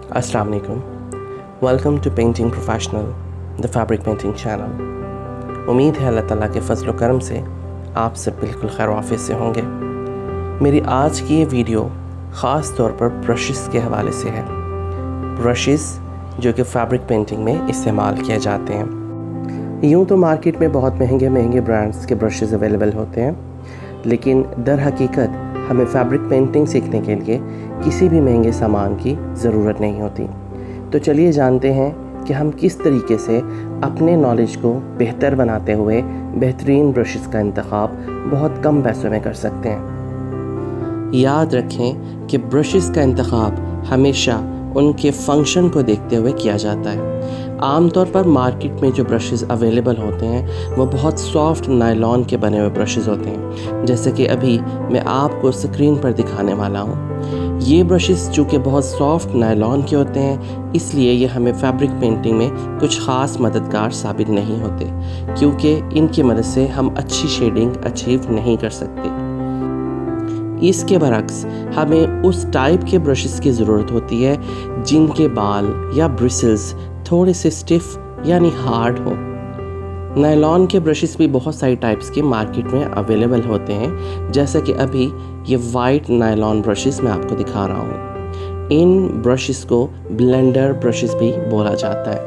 अस्सलाम वालेकुम। Welcome to painting professional the fabric painting channel. उम्मीद है अल्लाह ताला के फजल व करम से आप सब बिल्कुल खैर वाफियत से होंगे। मेरी आज की ये वीडियो ख़ास तौर पर ब्रशेस के हवाले से है। ब्रशेस जो कि फैब्रिक पेंटिंग में इस्तेमाल किए जाते हैं। यूँ तो मार्केट में बहुत महंगे ब्रांड्स के ब्रशेस अवेलेबल होते हैं, लेकिन दर हकीकत हमें फैब्रिक पेंटिंग सीखने के लिए किसी भी महंगे सामान की ज़रूरत नहीं होती। तो चलिए जानते हैं कि हम किस तरीके से अपने नॉलेज को बेहतर बनाते हुए बेहतरीन ब्रशेस का इंतखाब बहुत कम पैसों में कर सकते हैं। याद रखें कि ब्रशेस का इंतखाब हमेशा उनके फंक्शन को देखते हुए किया जाता है। आमतौर पर मार्केट में जो ब्रशेस अवेलेबल होते हैं वो बहुत सॉफ्ट नायलॉन के बने हुए ब्रशेस होते हैं, जैसे कि अभी मैं आपको स्क्रीन पर दिखाने वाला हूँ। ये ब्रशेस चूँकि बहुत सॉफ्ट नायलॉन के होते हैं, इसलिए ये हमें फैब्रिक पेंटिंग में कुछ ख़ास मददगार साबित नहीं होते, क्योंकि इनकी मदद से हम अच्छी शेडिंग अचीव नहीं कर सकते। इसके बरक्स हमें उस टाइप के ब्रशेस की ज़रूरत होती है जिनके बाल या ब्रिसल्स थोड़े से स्टिफ यानी हार्ड हो। नायलॉन के ब्रशेस भी बहुत सारी टाइप्स के मार्केट में अवेलेबल होते हैं, जैसे कि अभी ये वाइट नायलॉन ब्रशेस मैं आपको दिखा रहा हूँ। इन ब्रशेस को ब्लेंडर ब्रशेस भी बोला जाता है।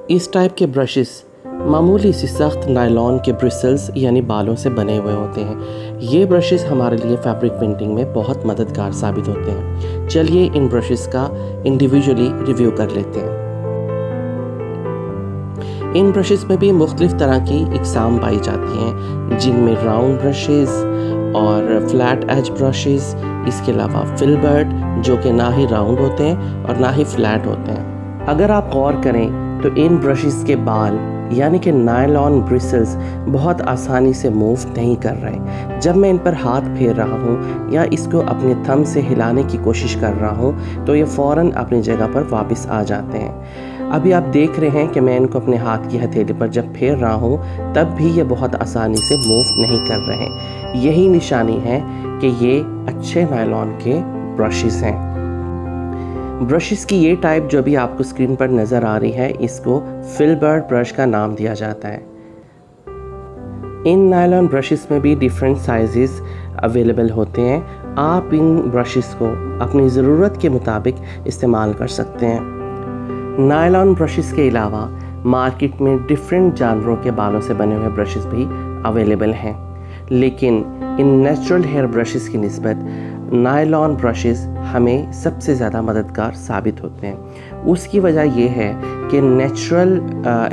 इस टाइप के ब्रशेस मामूली सी सख्त नायलॉन के ब्रिसल्स यानी बालों से बने हुए होते हैं। ये ब्रशेस हमारे लिए फैब्रिक पेंटिंग में बहुत मददगार साबित होते हैं। चलिए इन ब्रशेस का इंडिविजुअली रिव्यू कर लेते हैं। इन ब्रशेस में भी मुख्तलिफ तरह की इकसाम पाई जाती हैं, जिनमें राउंड ब्रशेस और फ्लैट एज ब्रशेस, इसके अलावा फिल्बर्ट जो कि ना ही राउंड होते हैं और ना ही फ्लैट होते हैं। अगर आप गौर करें तो इन ब्रशेस के बाल यानी कि नायलॉन ब्रिसल्स बहुत आसानी से मूव नहीं कर रहे। जब मैं इन पर हाथ फेर रहा हूँ या इसको अपने थंब से हिलाने की कोशिश कर रहा हूँ तो ये फ़ौरन अपनी जगह पर वापस आ जाते हैं। अभी आप देख रहे हैं कि मैं इनको अपने हाथ की हथेली पर जब फेर रहा हूँ तब भी ये बहुत आसानी से मूव नहीं कर रहे। यही निशानी है कि ये अच्छे नायलॉन के ब्रशेस हैं। ब्रशेस की ये टाइप जो भी आपको स्क्रीन पर नज़र आ रही है, इसको फिल्बर्ट ब्रश का नाम दिया जाता है। इन नायलॉन ब्रशेस में भी डिफरेंट साइजेस अवेलेबल होते हैं। आप इन ब्रशेस को अपनी ज़रूरत के मुताबिक इस्तेमाल कर सकते हैं। नायलॉन ब्रशेस के अलावा मार्केट में डिफरेंट जानवरों के बालों से बने हुए ब्रशेस भी अवेलेबल हैं, लेकिन इन नेचुरल हेयर ब्रशेस की निस्बत नायलॉन ब्रशेस हमें सबसे ज़्यादा मददगार साबित होते हैं। उसकी वजह यह है कि नेचुरल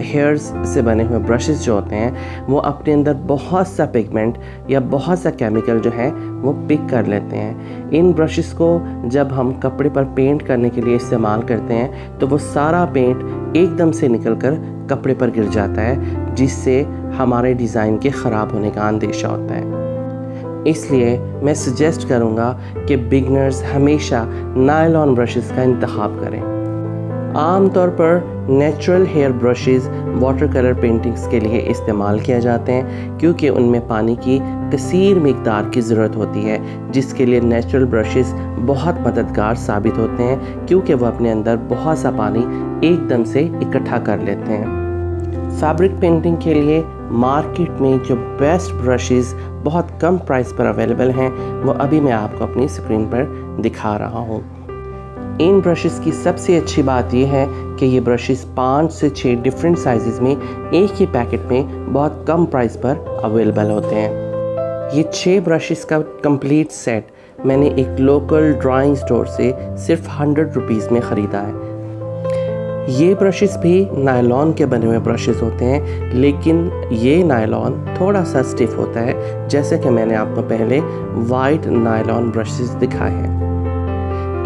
हेयर्स से बने हुए ब्रशेस जो होते हैं वो अपने अंदर बहुत सा पिगमेंट या बहुत सा केमिकल जो है वो पिक कर लेते हैं। इन ब्रशेस को जब हम कपड़े पर पेंट करने के लिए इस्तेमाल करते हैं तो वो सारा पेंट एकदम से निकलकर कपड़े पर गिर जाता है, जिससे हमारे डिज़ाइन के ख़राब होने का अंदेशा होता है। इसलिए मैं सजेस्ट करूँगा कि बिगनर्स हमेशा नायलॉन ब्रशेस का इंतखाब करें। आमतौर पर natural hair brushes water colour paintings के लिए इस्तेमाल किए जाते हैं, क्योंकि उनमें पानी की कसीर मिकदार की ज़रूरत होती है, जिसके लिए नेचुरल ब्रशेस बहुत मददगार साबित होते हैं, क्योंकि वह अपने अंदर बहुत सा पानी एकदम से इकट्ठा कर लेते हैं। फैब्रिक पेंटिंग के लिए मार्केट में जो बेस्ट ब्रशेस बहुत कम प्राइस पर अवेलेबल हैं वो अभी मैं आपको अपनी स्क्रीन पर दिखा रहा हूँ। इन ब्रशेस की सबसे अच्छी बात यह है कि ये ब्रशेस 5 से 6 डिफरेंट साइजेस में एक ही पैकेट में बहुत कम प्राइस पर अवेलेबल होते हैं। ये 6 ब्रशेस का कंप्लीट सेट मैंने एक लोकल ड्राइंग स्टोर से सिर्फ 100 रुपीज़ में ख़रीदा है। ये ब्रशेस भी नायलॉन के बने हुए ब्रशेस होते हैं, लेकिन ये नायलॉन थोड़ा सा स्टिफ होता है, जैसे कि मैंने आपको पहले वाइट नायलॉन ब्रशेस दिखाए हैं।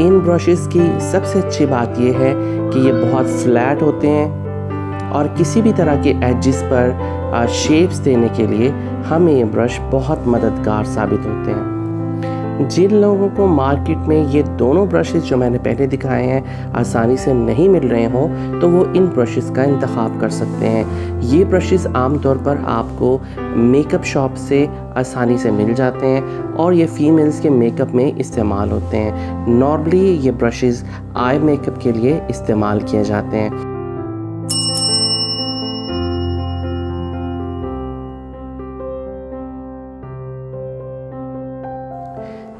इन ब्रशेस की सबसे अच्छी बात यह है कि ये बहुत फ्लैट होते हैं और किसी भी तरह के एजेस पर शेप्स देने के लिए हमें ये ब्रश बहुत मददगार साबित होते हैं। जिन लोगों को मार्केट में ये दोनों ब्रशेस जो मैंने पहले दिखाए हैं आसानी से नहीं मिल रहे हों तो वो इन ब्रशेस का इंतखाब कर सकते हैं। ये ब्रशेस आमतौर पर आपको मेकअप शॉप से आसानी से मिल जाते हैं और ये फीमेल्स के मेकअप में इस्तेमाल होते हैं। नॉर्मली ये ब्रशेस आई मेकअप के लिए इस्तेमाल किए जाते हैं।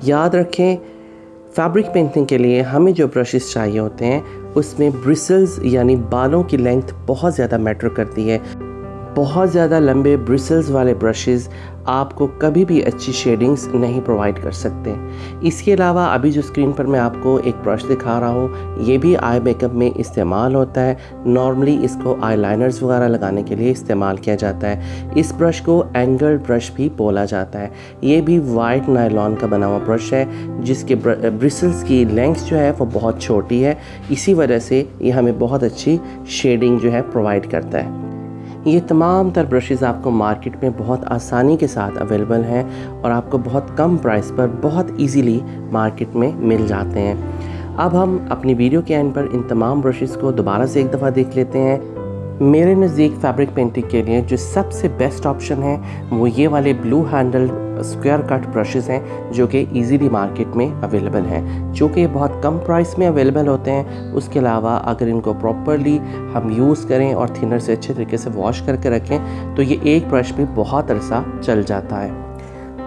याद रखें, फैब्रिक पेंटिंग के लिए हमें जो ब्रशेस चाहिए होते हैं उसमें ब्रिसल्स यानी बालों की लेंथ बहुत ज़्यादा मैटर करती है। बहुत ज़्यादा लंबे ब्रिसल्स वाले ब्रशेस आपको कभी भी अच्छी शेडिंग्स नहीं प्रोवाइड कर सकते। इसके अलावा अभी जो स्क्रीन पर मैं आपको एक ब्रश दिखा रहा हूँ ये भी आई मेकअप में इस्तेमाल होता है। नॉर्मली इसको आई लाइनर्स वगैरह लगाने के लिए इस्तेमाल किया जाता है। इस ब्रश को एंगल ब्रश भी बोला जाता है। ये भी वाइट नायलॉन का बना हुआ ब्रश है जिसके ब्रिसल्स की लेंथ जो है वो बहुत छोटी है। इसी वजह से ये हमें बहुत अच्छी शेडिंग जो है प्रोवाइड करता है। ये तमाम तर ब्रशेज़ आपको मार्केट में बहुत आसानी के साथ अवेलेबल हैं और आपको बहुत कम प्राइस पर बहुत इजीली मार्केट में मिल जाते हैं। अब हम अपनी वीडियो के एंड पर इन तमाम ब्रशेज़ को दोबारा से एक दफ़ा देख लेते हैं। मेरे नज़दीक फैब्रिक पेंटिंग के लिए जो सबसे बेस्ट ऑप्शन है वो ये वाले blue handle square cut brushes हैं जो कि इजीली मार्केट में अवेलेबल हैं, जो कि बहुत कम प्राइस में अवेलेबल होते हैं। उसके अलावा अगर इनको प्रॉपरली हम यूज़ करें और थिनर से अच्छे तरीके से वॉश करके रखें तो ये एक ब्रश भी बहुत अरसा चल जाता है।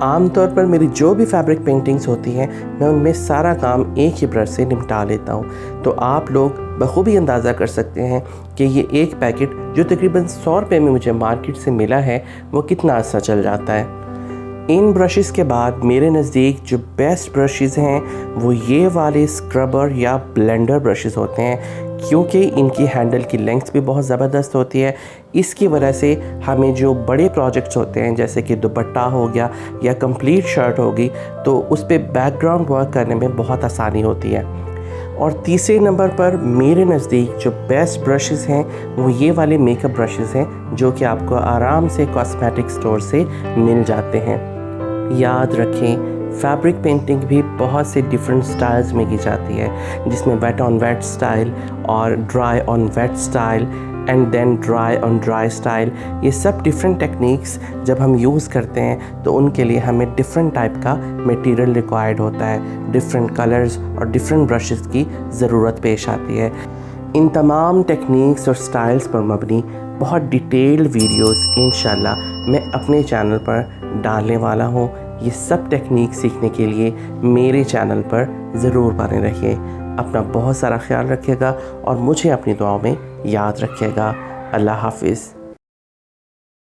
आमतौर पर मेरी जो भी फैब्रिक पेंटिंग्स होती हैं मैं उनमें सारा काम एक ही ब्रश से निपटा लेता हूँ। तो आप लोग बखूबी अंदाज़ा कर सकते हैं कि ये एक पैकेट जो तकरीबन 100 रुपये में मुझे मार्केट से मिला है वो कितना अच्छा चल जाता है। इन ब्रशेज़ के बाद मेरे नज़दीक जो बेस्ट ब्रशेज़ हैं वो ये वाले स्क्रबर या ब्लेंडर ब्रशेज़ होते हैं, क्योंकि इनकी हैंडल की लेंथ भी बहुत ज़बरदस्त होती है। इसकी वजह से हमें जो बड़े प्रोजेक्ट्स होते हैं जैसे कि दुपट्टा हो गया या कंप्लीट शर्ट होगी तो उस पर बैकग्राउंड वर्क करने में बहुत आसानी होती है। और तीसरे नंबर पर मेरे नज़दीक जो बेस्ट ब्रशेज़ हैं वो ये वाले मेकअप ब्रशेज़ हैं जो कि आपको आराम से कॉस्मेटिक स्टोर से मिल जाते हैं। याद रखें, फैब्रिक पेंटिंग भी बहुत से डिफरेंट स्टाइल्स में की जाती है जिसमें वेट ऑन वेट स्टाइल और dry on wet style and then dry on dry style. ये सब डिफरेंट टेक्निक्स जब हम यूज़ करते हैं तो उनके लिए हमें डिफरेंट टाइप का मटेरियल रिक्वायर्ड होता है, डिफरेंट कलर्स और डिफरेंट ब्रशेस की ज़रूरत पेश आती है। इन तमाम टेक्निक्स और स्टाइल्स पर मबनी बहुत डिटेल्ड वीडियोस इंशाल्लाह मैं अपने चैनल पर डालने वाला हूँ। ये सब टेक्निक सीखने के लिए मेरे चैनल पर ज़रूर बने रहिए। अपना बहुत सारा ख्याल रखिएगा और मुझे अपनी दुआओं में याद रखिएगा। अल्लाह हाफिज़।